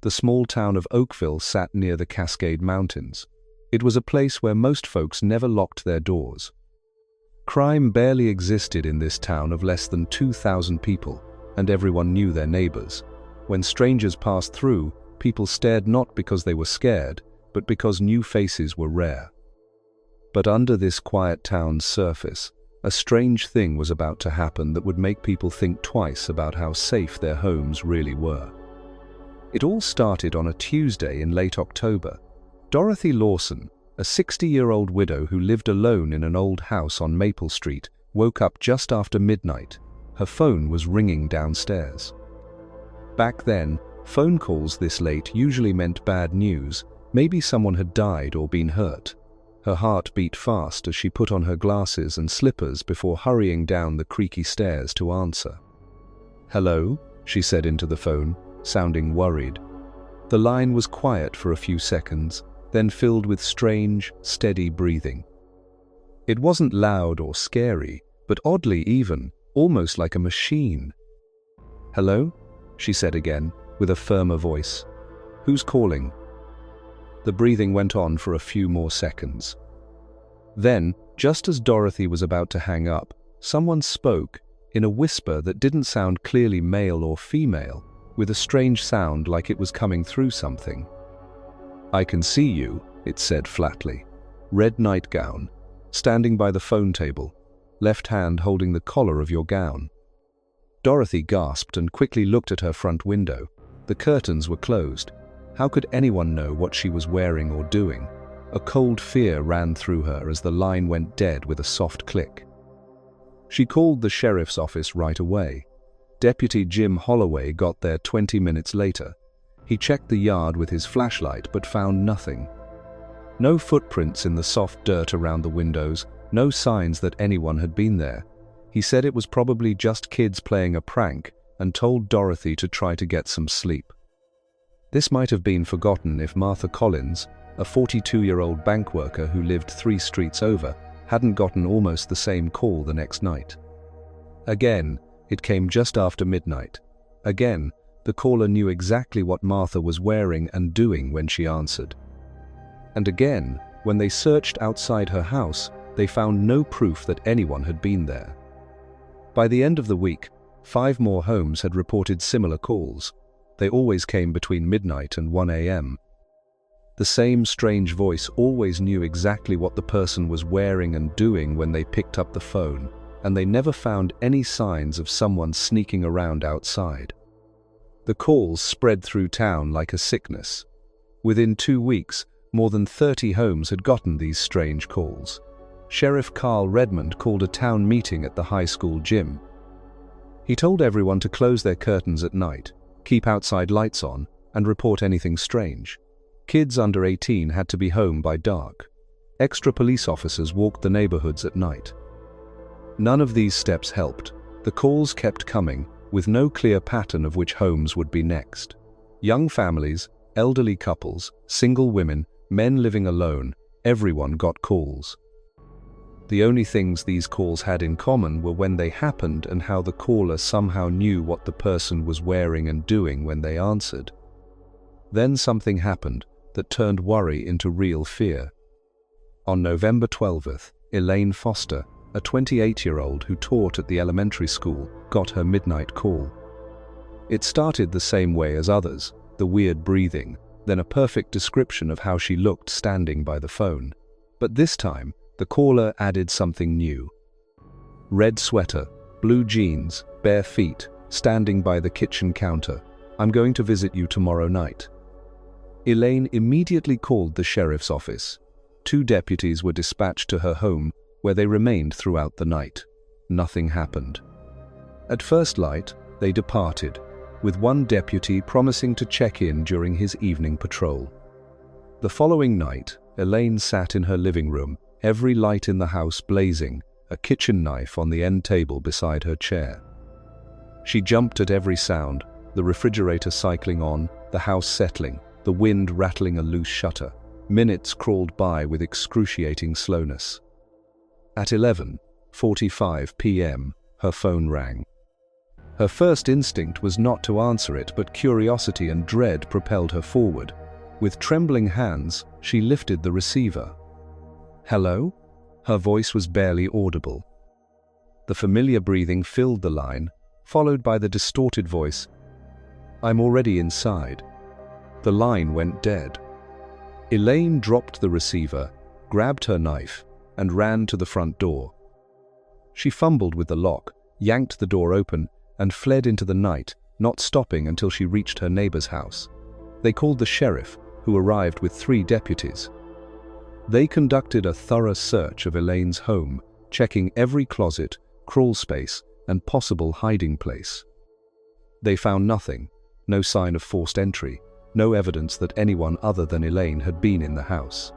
The small town of Oakville sat near the Cascade Mountains. It was a place where most folks never locked their doors. Crime barely existed in this town of less than 2,000 people, and everyone knew their neighbors. When strangers passed through, people stared not because they were scared, but because new faces were rare. But under this quiet town's surface, a strange thing was about to happen that would make people think twice about how safe their homes really were. It all started on a Tuesday in late October. Dorothy Lawson, a 60-year-old widow who lived alone in an old house on Maple Street, woke up just after midnight. Her phone was ringing downstairs. Back then, phone calls this late usually meant bad news. Maybe someone had died or been hurt. Her heart beat fast as she put on her glasses and slippers before hurrying down the creaky stairs to answer. "Hello?" she said into the phone, sounding worried. The line was quiet for a few seconds, then filled with strange, steady breathing. It wasn't loud or scary, but oddly even, almost like a machine. "Hello?" she said again, with a firmer voice. "Who's calling?" The breathing went on for a few more seconds. Then, just as Dorothy was about to hang up, someone spoke, in a whisper that didn't sound clearly male or female, with a strange sound like it was coming through something. "I can see you," it said flatly. "Red nightgown, standing by the phone table, left hand holding the collar of your gown." Dorothy gasped and quickly looked at her front window. The curtains were closed. How could anyone know what she was wearing or doing? A cold fear ran through her as the line went dead with a soft click. She called the sheriff's office right away. Deputy Jim Holloway got there 20 minutes later. He checked the yard with his flashlight but found nothing. No footprints in the soft dirt around the windows, no signs that anyone had been there. He said it was probably just kids playing a prank and told Dorothy to try to get some sleep. This might have been forgotten if Martha Collins, a 42-year-old bank worker who lived 3 streets over, hadn't gotten almost the same call the next night. Again, it came just after midnight. Again, the caller knew exactly what Martha was wearing and doing when she answered. And again, when they searched outside her house, they found no proof that anyone had been there. By the end of the week, 5 more homes had reported similar calls. They always came between midnight and 1 a.m. The same strange voice always knew exactly what the person was wearing and doing when they picked up the phone, and they never found any signs of someone sneaking around outside. The calls spread through town like a sickness. Within 2 weeks, more than 30 homes had gotten these strange calls. Sheriff Carl Redmond called a town meeting at the high school gym. He told everyone to close their curtains at night, keep outside lights on, and report anything strange. Kids under 18 had to be home by dark. Extra police officers walked the neighborhoods at night. None of these steps helped. The calls kept coming, with no clear pattern of which homes would be next. Young families, elderly couples, single women, men living alone, everyone got calls. The only things these calls had in common were when they happened and how the caller somehow knew what the person was wearing and doing when they answered. Then something happened that turned worry into real fear. On November 12th, Elaine Foster, a 28-year-old who taught at the elementary school, got her midnight call. It started the same way as others, the weird breathing, then a perfect description of how she looked standing by the phone. But this time, the caller added something new. Red sweater, blue jeans, bare feet, standing by the kitchen counter. "I'm going to visit you tomorrow night." Elaine immediately called the sheriff's office. 2 deputies were dispatched to her home, where they remained throughout the night. Nothing happened. At first light, they departed, with one deputy promising to check in during his evening patrol. The following night, Elaine sat in her living room, every light in the house blazing, a kitchen knife on the end table beside her chair. She jumped at every sound, the refrigerator cycling on, the house settling, the wind rattling a loose shutter. Minutes crawled by with excruciating slowness. At 11:45 p.m., her phone rang. Her first instinct was not to answer it, but curiosity and dread propelled her forward. With trembling hands, she lifted the receiver. "Hello?" Her voice was barely audible. The familiar breathing filled the line, followed by the distorted voice, "I'm already inside." The line went dead. Elaine dropped the receiver, grabbed her knife, and ran to the front door. She fumbled with the lock, yanked the door open, and fled into the night, not stopping until she reached her neighbor's house. They called the sheriff, who arrived with 3 deputies. They conducted a thorough search of Elaine's home, checking every closet, crawl space, and possible hiding place. They found nothing, no sign of forced entry, no evidence that anyone other than Elaine had been in the house.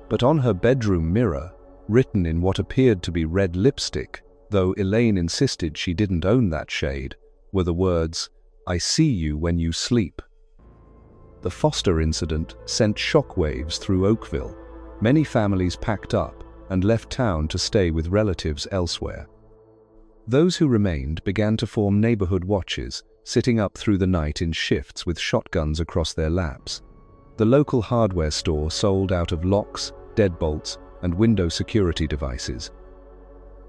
But on her bedroom mirror, written in what appeared to be red lipstick, though Elaine insisted she didn't own that shade, were the words, "I see you when you sleep." The Foster incident sent shockwaves through Oakville. Many families packed up and left town to stay with relatives elsewhere. Those who remained began to form neighborhood watches, sitting up through the night in shifts with shotguns across their laps. The local hardware store sold out of locks, deadbolts, and window security devices.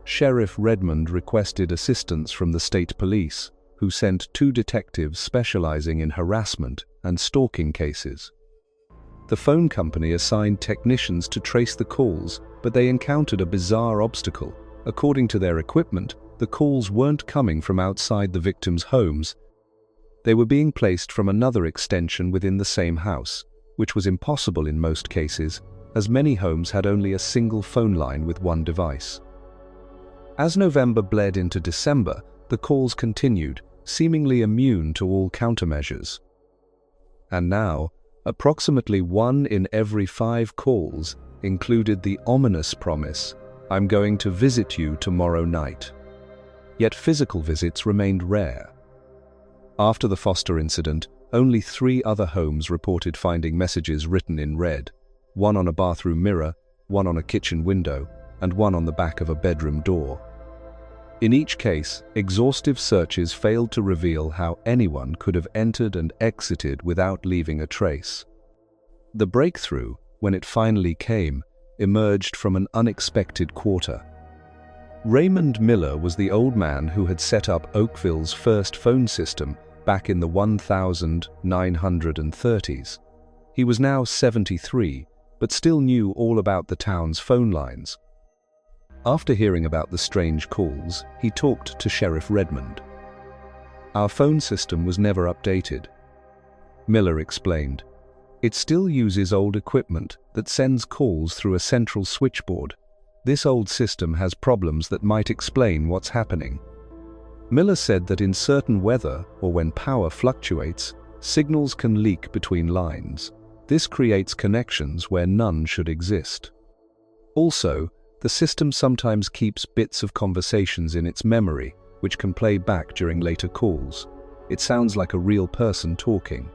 Sheriff Redmond requested assistance from the state police, who sent 2 detectives specializing in harassment and stalking cases. The phone company assigned technicians to trace the calls, but they encountered a bizarre obstacle. According to their equipment, the calls weren't coming from outside the victims' homes. They were being placed from another extension within the same house, which was impossible in most cases, as many homes had only a single phone line with one device. As November bled into December, the calls continued, seemingly immune to all countermeasures. And now, approximately 1 in every 5 calls included the ominous promise, "I'm going to visit you tomorrow night." Yet physical visits remained rare. After the Foster incident, only 3 other homes reported finding messages written in red, 1 on a bathroom mirror, 1 on a kitchen window, and 1 on the back of a bedroom door. In each case, exhaustive searches failed to reveal how anyone could have entered and exited without leaving a trace. The breakthrough, when it finally came, emerged from an unexpected quarter. Raymond Miller was the old man who had set up Oakville's first phone system back in the 1930s. He was now 73, but still knew all about the town's phone lines. After hearing about the strange calls, he talked to Sheriff Redmond. "Our phone system was never updated," Miller explained. "It still uses old equipment that sends calls through a central switchboard. This old system has problems that might explain what's happening." Miller said that in certain weather, or when power fluctuates, signals can leak between lines. This creates connections where none should exist. Also, the system sometimes keeps bits of conversations in its memory, which can play back during later calls. It sounds like a real person talking.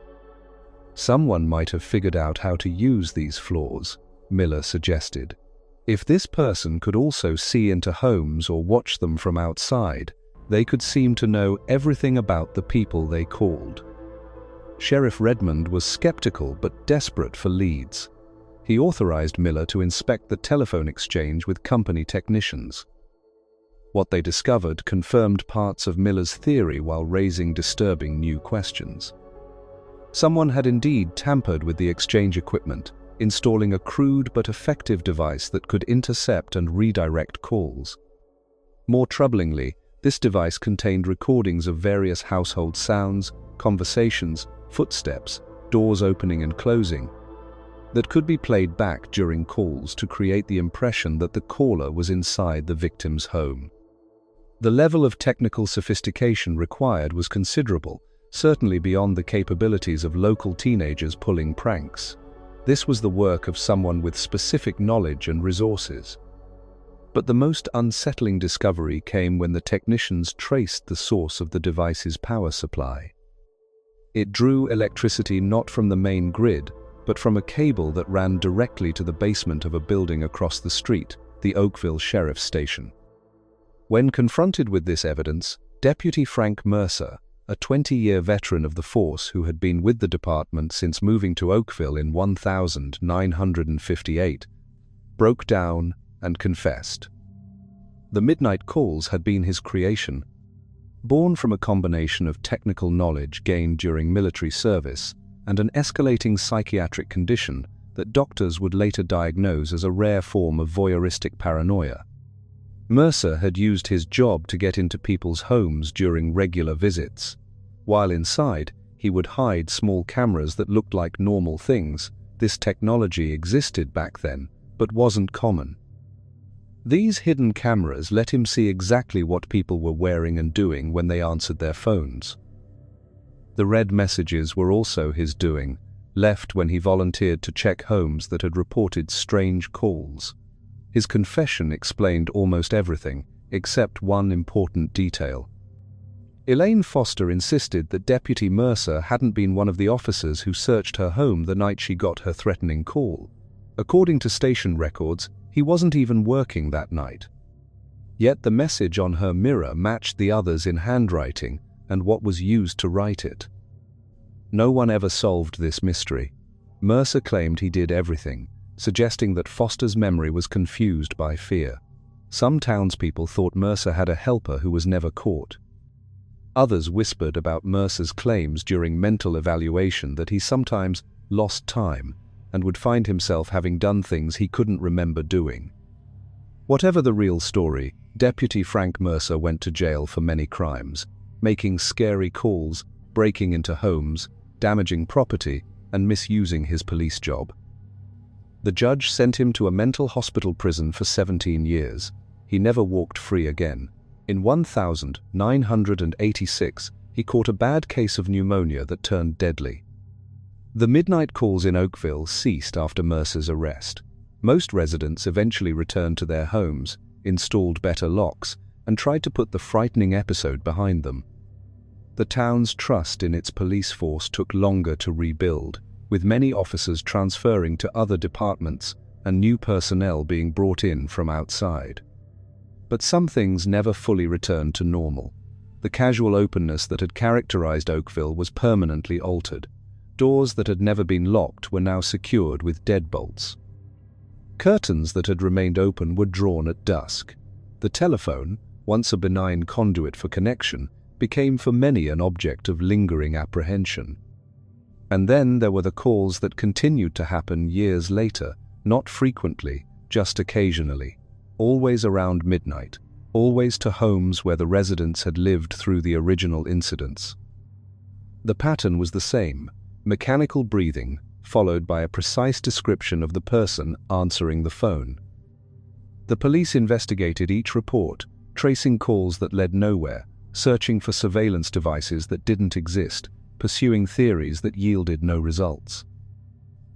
"Someone might have figured out how to use these flaws," Miller suggested. "If this person could also see into homes or watch them from outside, they could seem to know everything about the people they called." Sheriff Redmond was skeptical but desperate for leads. He authorized Miller to inspect the telephone exchange with company technicians. What they discovered confirmed parts of Miller's theory while raising disturbing new questions. Someone had indeed tampered with the exchange equipment, installing a crude but effective device that could intercept and redirect calls. More troublingly, this device contained recordings of various household sounds, conversations, footsteps, doors opening and closing, that could be played back during calls to create the impression that the caller was inside the victim's home. The level of technical sophistication required was considerable, certainly beyond the capabilities of local teenagers pulling pranks. This was the work of someone with specific knowledge and resources. But the most unsettling discovery came when the technicians traced the source of the device's power supply. It drew electricity not from the main grid, but from a cable that ran directly to the basement of a building across the street, the Oakville Sheriff's Station. When confronted with this evidence, Deputy Frank Mercer, a 20-year veteran of the force who had been with the department since moving to Oakville in 1958, broke down and confessed. The midnight calls had been his creation. Born from a combination of technical knowledge gained during military service and an escalating psychiatric condition that doctors would later diagnose as a rare form of voyeuristic paranoia, Mercer had used his job to get into people's homes during regular visits. While inside, he would hide small cameras that looked like normal things. This technology existed back then, but wasn't common. These hidden cameras let him see exactly what people were wearing and doing when they answered their phones. The red messages were also his doing, left when he volunteered to check homes that had reported strange calls. His confession explained almost everything, except one important detail. Elaine Foster insisted that Deputy Mercer hadn't been one of the officers who searched her home the night she got her threatening call. According to station records, he wasn't even working that night. Yet the message on her mirror matched the others in handwriting and what was used to write it. No one ever solved this mystery. Mercer claimed he did everything, suggesting that Foster's memory was confused by fear. Some townspeople thought Mercer had a helper who was never caught. Others whispered about Mercer's claims during mental evaluation that he sometimes lost time and would find himself having done things he couldn't remember doing. Whatever the real story, Deputy Frank Mercer went to jail for many crimes, making scary calls, breaking into homes, damaging property, and misusing his police job. The judge sent him to a mental hospital prison for 17 years. He never walked free again. In 1986, he caught a bad case of pneumonia that turned deadly. The midnight calls in Oakville ceased after Mercer's arrest. Most residents eventually returned to their homes, installed better locks, and tried to put the frightening episode behind them. The town's trust in its police force took longer to rebuild, with many officers transferring to other departments and new personnel being brought in from outside. But some things never fully returned to normal. The casual openness that had characterized Oakville was permanently altered. Doors that had never been locked were now secured with deadbolts. Curtains that had remained open were drawn at dusk. The telephone, once a benign conduit for connection, became for many an object of lingering apprehension. And then there were the calls that continued to happen years later, not frequently, just occasionally, always around midnight, always to homes where the residents had lived through the original incidents. The pattern was the same: mechanical breathing, followed by a precise description of the person answering the phone. The police investigated each report, tracing calls that led nowhere, searching for surveillance devices that didn't exist, pursuing theories that yielded no results.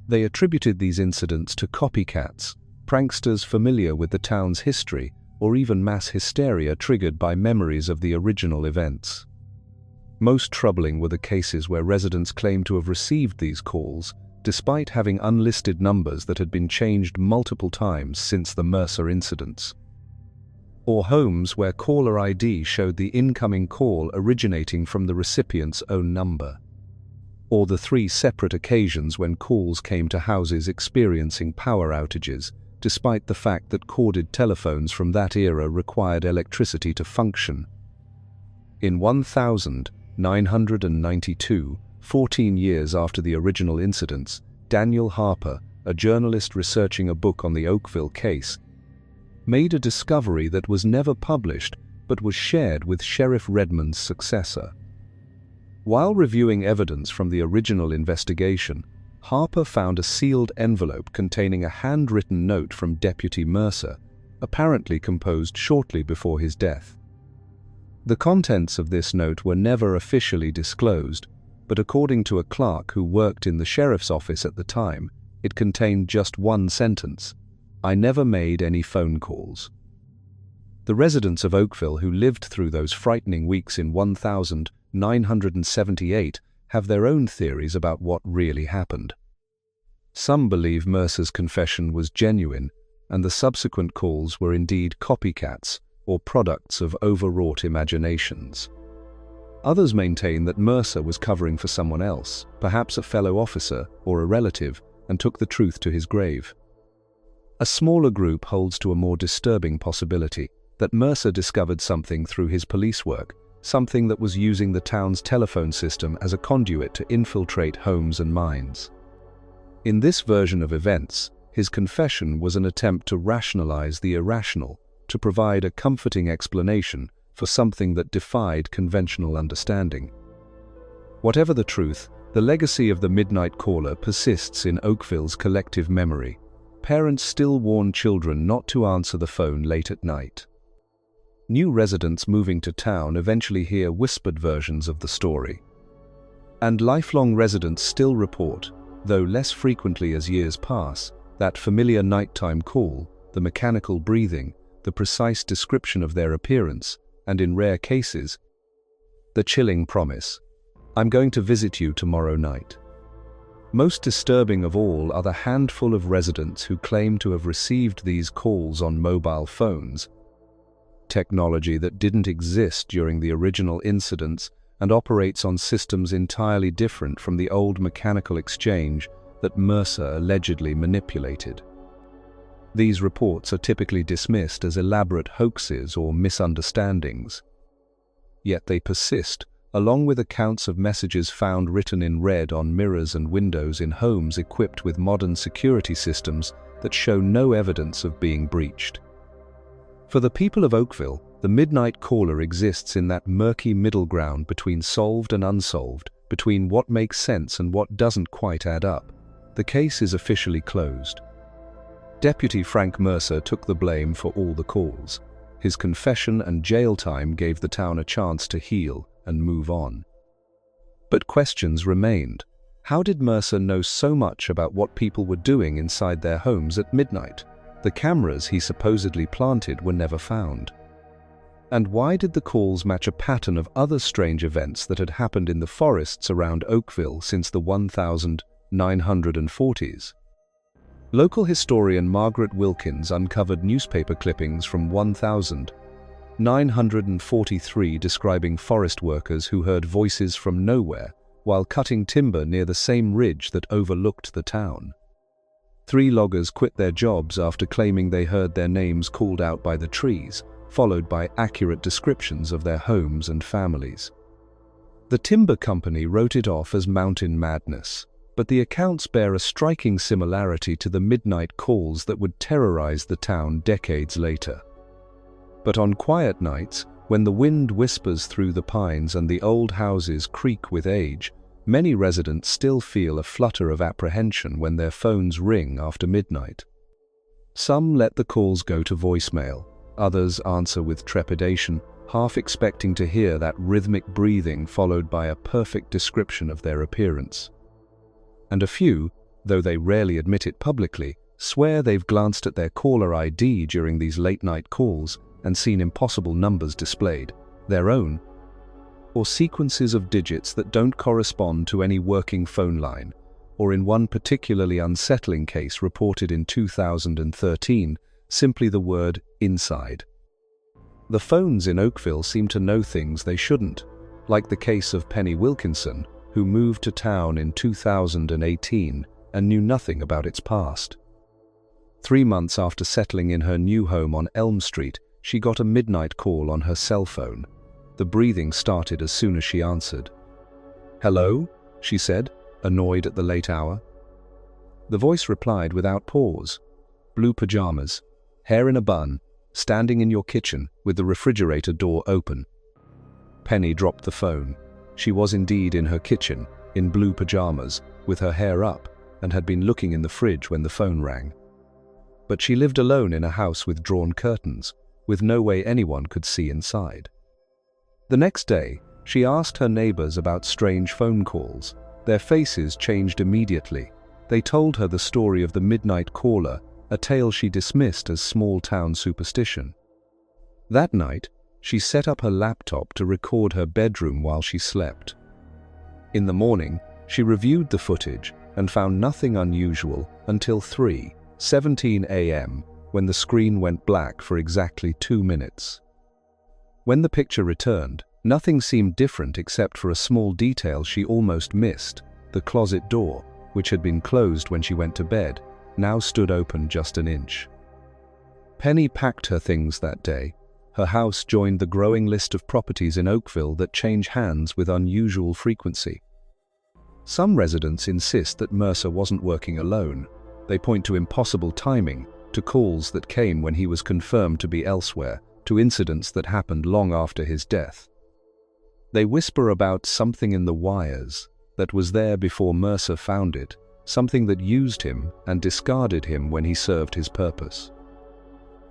They attributed these incidents to copycats, pranksters familiar with the town's history, or even mass hysteria triggered by memories of the original events. Most troubling were the cases where residents claimed to have received these calls, despite having unlisted numbers that had been changed multiple times since the Mercer incidents. Or homes where caller ID showed the incoming call originating from the recipient's own number. Or the 3 separate occasions when calls came to houses experiencing power outages, despite the fact that corded telephones from that era required electricity to function. In 1992, 14 years after the original incidents, Daniel Harper, a journalist researching a book on the Oakville case, made a discovery that was never published but was shared with Sheriff Redmond's successor. While reviewing evidence from the original investigation, Harper found a sealed envelope containing a handwritten note from Deputy Mercer, apparently composed shortly before his death. The contents of this note were never officially disclosed, but according to a clerk who worked in the sheriff's office at the time, it contained just one sentence: "I never made any phone calls." The residents of Oakville who lived through those frightening weeks in 1978 have their own theories about what really happened. Some believe Mercer's confession was genuine, and the subsequent calls were indeed copycats, or products of overwrought imaginations. Others maintain that Mercer was covering for someone else, perhaps a fellow officer or a relative, and took the truth to his grave. A smaller group holds to a more disturbing possibility, that Mercer discovered something through his police work, something that was using the town's telephone system as a conduit to infiltrate homes and minds. In this version of events, his confession was an attempt to rationalize the irrational, to provide a comforting explanation for something that defied conventional understanding. Whatever the truth, the legacy of the midnight caller persists in Oakville's collective memory. Parents still warn children not to answer the phone late at night. New residents moving to town eventually hear whispered versions of the story. And lifelong residents still report, though less frequently as years pass, that familiar nighttime call, the mechanical breathing, the precise description of their appearance, and in rare cases, the chilling promise, "I'm going to visit you tomorrow night." Most disturbing of all are the handful of residents who claim to have received these calls on mobile phones, technology that didn't exist during the original incidents and operates on systems entirely different from the old mechanical exchange that Mercer allegedly manipulated. These reports are typically dismissed as elaborate hoaxes or misunderstandings. Yet they persist, along with accounts of messages found written in red on mirrors and windows in homes equipped with modern security systems that show no evidence of being breached. For the people of Oakville, the midnight caller exists in that murky middle ground between solved and unsolved, between what makes sense and what doesn't quite add up. The case is officially closed. Deputy Frank Mercer took the blame for all the calls. His confession and jail time gave the town a chance to heal and move on. But questions remained. How did Mercer know so much about what people were doing inside their homes at midnight? The cameras he supposedly planted were never found. And why did the calls match a pattern of other strange events that had happened in the forests around Oakville since the 1940s? Local historian Margaret Wilkins uncovered newspaper clippings from 1943 describing forest workers who heard voices from nowhere while cutting timber near the same ridge that overlooked the town. 3 loggers quit their jobs after claiming they heard their names called out by the trees, followed by accurate descriptions of their homes and families. The timber company wrote it off as mountain madness, but the accounts bear a striking similarity to the midnight calls that would terrorize the town decades later. But on quiet nights, when the wind whispers through the pines and the old houses creak with age, many residents still feel a flutter of apprehension when their phones ring after midnight. Some let the calls go to voicemail, others answer with trepidation, half expecting to hear that rhythmic breathing followed by a perfect description of their appearance. And a few, though they rarely admit it publicly, swear they've glanced at their caller ID during these late-night calls and seen impossible numbers displayed, their own, or sequences of digits that don't correspond to any working phone line, or in one particularly unsettling case reported in 2013, simply the word "inside." The phones in Oakville seem to know things they shouldn't, like the case of Penny Wilkinson, who moved to town in 2018 and knew nothing about its past. 3 months after settling in her new home on Elm Street, she got a midnight call on her cell phone. The breathing started as soon as she answered. "Hello?" she said, annoyed at the late hour. The voice replied without pause. "Blue pajamas, hair in a bun, standing in your kitchen with the refrigerator door open." Penny dropped the phone. She was indeed in her kitchen, in blue pajamas, with her hair up, and had been looking in the fridge when the phone rang. But she lived alone in a house with drawn curtains, with no way anyone could see inside. The next day, she asked her neighbors about strange phone calls. Their faces changed immediately. They told her the story of the midnight caller, a tale she dismissed as small-town superstition. That night, she set up her laptop to record her bedroom while she slept. In the morning, she reviewed the footage and found nothing unusual until 3:17 a.m., when the screen went black for exactly 2 minutes. When the picture returned, nothing seemed different except for a small detail she almost missed. The closet door, which had been closed when she went to bed, now stood open just an inch. Penny packed her things that day. Her house joined the growing list of properties in Oakville that change hands with unusual frequency. Some residents insist that Mercer wasn't working alone. They point to impossible timing, to calls that came when he was confirmed to be elsewhere, to incidents that happened long after his death. They whisper about something in the wires that was there before Mercer found it, something that used him and discarded him when he served his purpose.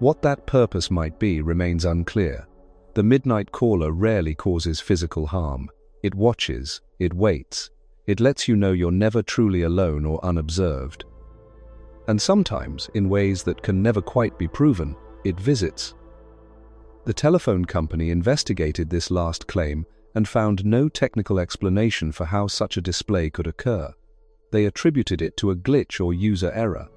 What that purpose might be remains unclear. The midnight caller rarely causes physical harm. It watches, it waits, it lets you know you're never truly alone or unobserved. And sometimes, in ways that can never quite be proven, it visits. The telephone company investigated this last claim and found no technical explanation for how such a display could occur. They attributed it to a glitch or user error.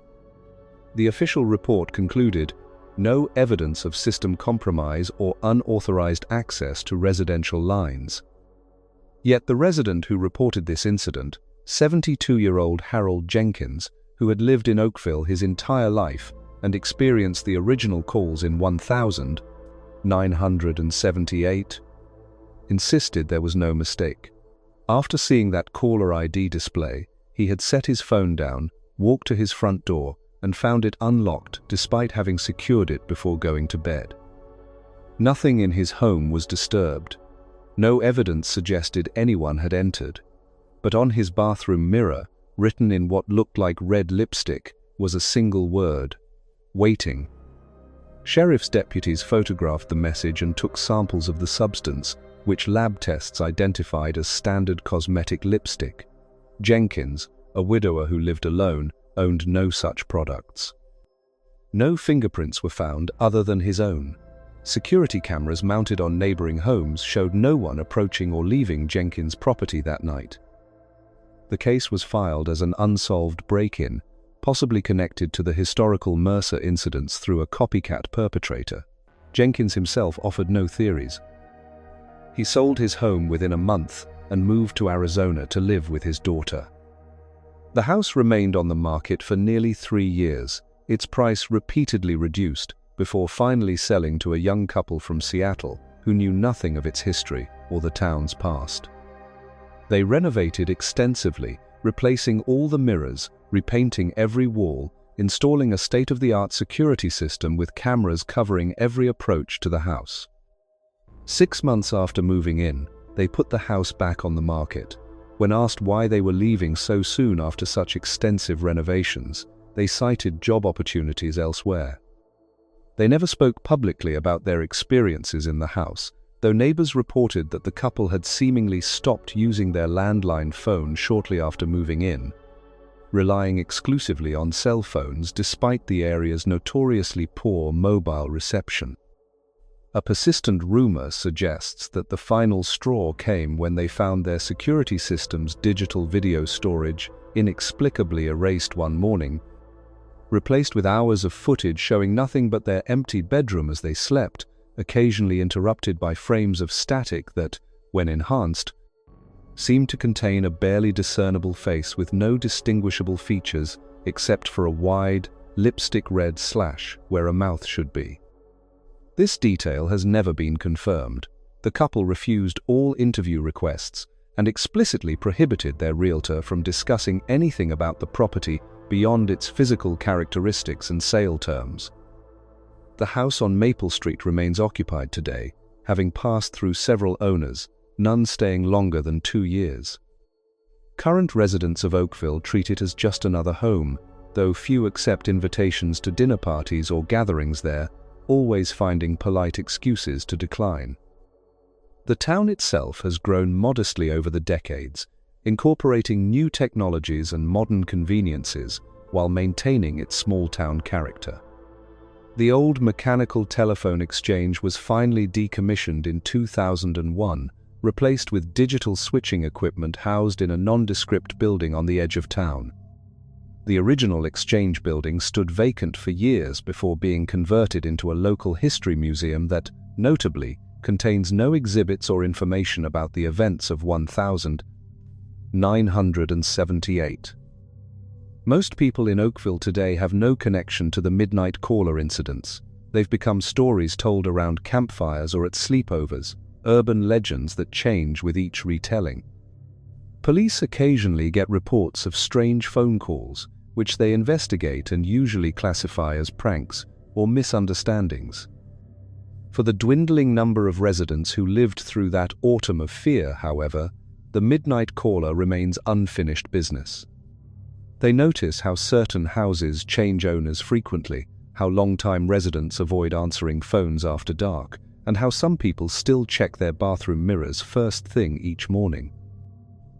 The official report concluded, no evidence of system compromise or unauthorized access to residential lines. Yet the resident who reported this incident, 72-year-old Harold Jenkins, who had lived in Oakville his entire life and experienced the original calls in 1978, insisted there was no mistake. After seeing that caller ID display, he had set his phone down, walked to his front door, and found it unlocked despite having secured it before going to bed. Nothing in his home was disturbed. No evidence suggested anyone had entered. But on his bathroom mirror, written in what looked like red lipstick, was a single word: waiting. Sheriff's deputies photographed the message and took samples of the substance, which lab tests identified as standard cosmetic lipstick. Jenkins, a widower who lived alone, owned no such products. No fingerprints were found other than his own. Security cameras mounted on neighboring homes showed no one approaching or leaving Jenkins' property that night. The case was filed as an unsolved break-in, possibly connected to the historical Mercer incidents through a copycat perpetrator. Jenkins himself offered no theories. He sold his home within a month and moved to Arizona to live with his daughter. The house remained on the market for nearly 3 years, its price repeatedly reduced, before finally selling to a young couple from Seattle who knew nothing of its history or the town's past. They renovated extensively, replacing all the mirrors, repainting every wall, installing a state-of-the-art security system with cameras covering every approach to the house. 6 months after moving in, they put the house back on the market. When asked why they were leaving so soon after such extensive renovations, they cited job opportunities elsewhere. They never spoke publicly about their experiences in the house, though neighbors reported that the couple had seemingly stopped using their landline phone shortly after moving in, relying exclusively on cell phones despite the area's notoriously poor mobile reception. A persistent rumor suggests that the final straw came when they found their security system's digital video storage inexplicably erased one morning, replaced with hours of footage showing nothing but their empty bedroom as they slept, occasionally interrupted by frames of static that, when enhanced, seemed to contain a barely discernible face with no distinguishable features except for a wide, lipstick-red slash where a mouth should be. This detail has never been confirmed. The couple refused all interview requests and explicitly prohibited their realtor from discussing anything about the property beyond its physical characteristics and sale terms. The house on Maple Street remains occupied today, having passed through several owners, none staying longer than 2 years. Current residents of Oakville treat it as just another home, though few accept invitations to dinner parties or gatherings there, always finding polite excuses to decline. The town itself has grown modestly over the decades, incorporating new technologies and modern conveniences while maintaining its small-town character. The old mechanical telephone exchange was finally decommissioned in 2001, replaced with digital switching equipment housed in a nondescript building on the edge of town. The original exchange building stood vacant for years before being converted into a local history museum that, notably, contains no exhibits or information about the events of 1978. Most people in Oakville today have no connection to the midnight caller incidents. They've become stories told around campfires or at sleepovers, urban legends that change with each retelling. Police occasionally get reports of strange phone calls, which they investigate and usually classify as pranks or misunderstandings. For the dwindling number of residents who lived through that autumn of fear, however, the midnight caller remains unfinished business. They notice how certain houses change owners frequently, how long-time residents avoid answering phones after dark, and how some people still check their bathroom mirrors first thing each morning.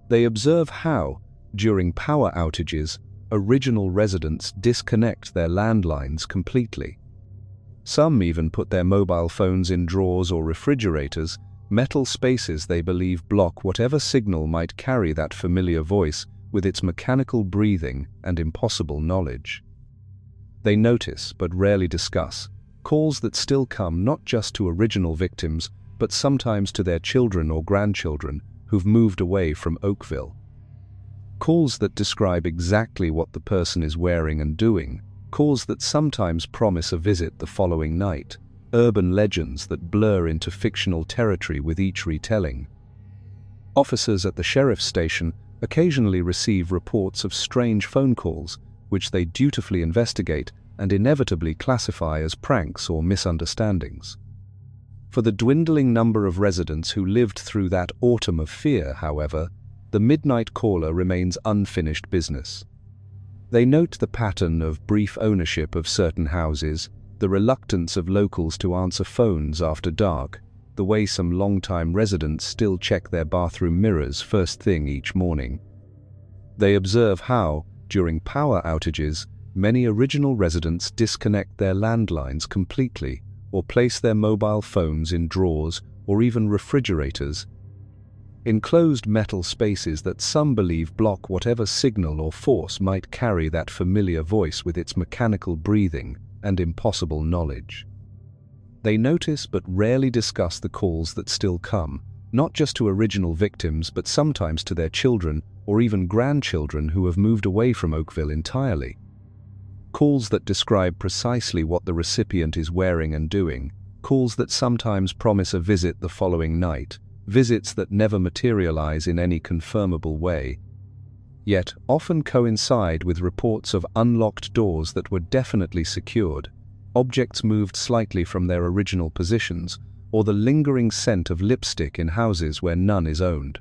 They observe how, during power outages, original residents disconnect their landlines completely. Some even put their mobile phones in drawers or refrigerators, metal spaces they believe block whatever signal might carry that familiar voice with its mechanical breathing and impossible knowledge. They notice, but rarely discuss, calls that still come not just to original victims, but sometimes to their children or grandchildren who've moved away from Oakville. Calls that describe exactly what the person is wearing and doing, calls that sometimes promise a visit the following night, urban legends that blur into fictional territory with each retelling. Officers at the sheriff's station occasionally receive reports of strange phone calls, which they dutifully investigate and inevitably classify as pranks or misunderstandings. For the dwindling number of residents who lived through that autumn of fear, however, the midnight caller remains unfinished business. They note the pattern of brief ownership of certain houses, the reluctance of locals to answer phones after dark, the way some long-time residents still check their bathroom mirrors first thing each morning. They observe how, during power outages, many original residents disconnect their landlines completely or place their mobile phones in drawers or even refrigerators, enclosed metal spaces that some believe block whatever signal or force might carry that familiar voice with its mechanical breathing and impossible knowledge. They notice but rarely discuss the calls that still come, not just to original victims but sometimes to their children or even grandchildren who have moved away from Oakville entirely. Calls that describe precisely what the recipient is wearing and doing, calls that sometimes promise a visit the following night, visits that never materialize in any confirmable way, yet often coincide with reports of unlocked doors that were definitely secured, objects moved slightly from their original positions, or the lingering scent of lipstick in houses where none is owned.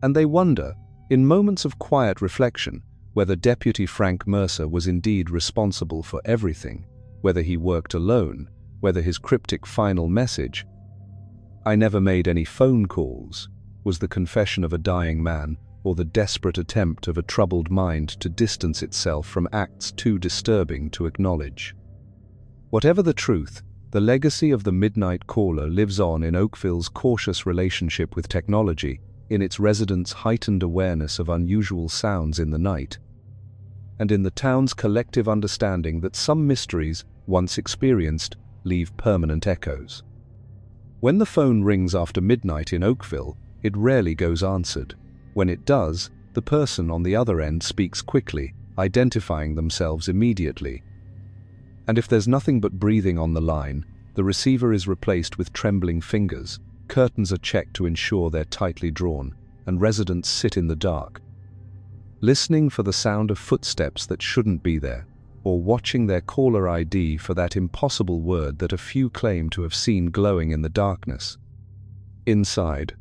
And they wonder, in moments of quiet reflection, whether Deputy Frank Mercer was indeed responsible for everything, whether he worked alone, whether his cryptic final message, "I never made any phone calls," was the confession of a dying man, or the desperate attempt of a troubled mind to distance itself from acts too disturbing to acknowledge. Whatever the truth, the legacy of the midnight caller lives on in Oakville's cautious relationship with technology, in its residents' heightened awareness of unusual sounds in the night, and in the town's collective understanding that some mysteries, once experienced, leave permanent echoes. When the phone rings after midnight in Oakville, it rarely goes answered. When it does, the person on the other end speaks quickly, identifying themselves immediately. And if there's nothing but breathing on the line, the receiver is replaced with trembling fingers, curtains are checked to ensure they're tightly drawn, and residents sit in the dark, listening for the sound of footsteps that shouldn't be there, or watching their caller ID for that impossible word that a few claim to have seen glowing in the darkness. Inside,